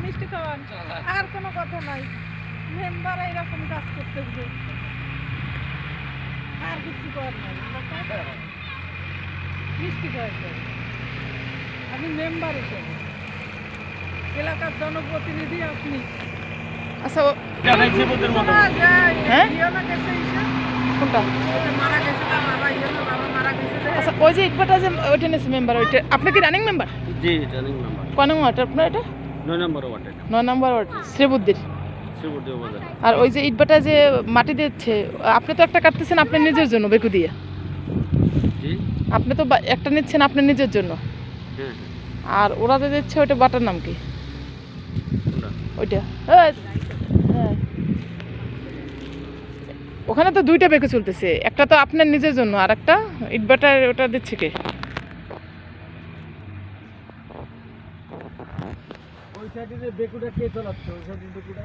মিষ্টি খাওয়ান, আর কোনো কথা নাই। মেম্বার এরকম কাজ করতেছে, আর কিছু করার নাই। মিষ্টি খাওয়ান, আমি মেম্বার হিসেবে এলাকার জনপ্রতিনিধি আপনি। আচ্ছা শোনা যায়, হ্যাঁ? ইয়োনা গেছে ইসে, কোনটা? মারা গেছে না বাবা, ইয়োনা বাবা মারা গেছে রে। আচ্ছা ওই যে ইটবাটা যে ওইটা নিয়েছে মেম্বার, ওইটা আপনি কি রানিং মেম্বার? জি রানিং নাম্বার কয় নম্বর ওয়ার্ড আপনার? এটা 9 নম্বর ওয়ার্ডে 9 নম্বর ওয়ার্ড, শ্রীবুদ্ধির। শ্রীবর্ধী বাজার। আর ওই যে ইটবাটা যে মাটি দিচ্ছে, আপনি তো একটা কাটতেছেন আপনার নিজের জন্য বেকু দিয়ে, জি আপনি তো একটা নিচ্ছেন আপনার নিজের জন্য, হ্যাঁ আর ওরা যে দিচ্ছে ওইটা বাটার নাম কি? কোনটা? ওইটা হ্যাঁ, ওখানে তো দুইটা বেকু চলতেছে, একটা তো আপনার নিজের জন্য আর একটা ইটবাটার, ওটা দিচ্ছে কে? ওই সাইডে যে বেকুটা কে চালাচ্ছে? ওই সাইডে বেকুটা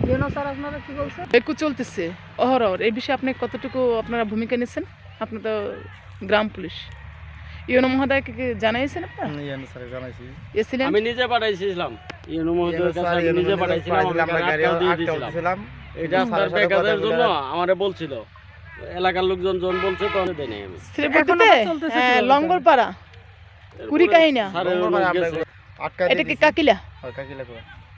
ইয়োনা স্যার আপনারা কি বলছেন? বেকু চলতেছে অহরহ, এই বিষয়ে আপনি কতটুকু আপনারা ভূমিকা নিচ্ছেন? আপনি তো গ্রাম পুলিশ, ইউনো মহোদয়কে কি জানাইছেন আপনারা? ইয়ানু স্যার জানাইছি। এসেছিলেন? আমি নিজে পাঠাইছিলাম ইউনো মহোদয়ের কাছে, আমি নিজে পাঠাইছিলাম, আমরা গাড়ি দিয়ে দিয়েছিলাম। দিয়েছিলাম। এটা আপনার কাজের জন্য আমারে বলছিল, এলাকার লোকজন জন বলছে তো আমি দেই নাই। আমি শ্রীবুদ্ধিতে এখনো চলতেছে হ্যাঁ, কিভাবে? লঙ্গরপাড়া কুড়ি কাহিনা, স্যারের আমরা গেছে। আটকা এটা কি কাকিলা? কাকিলা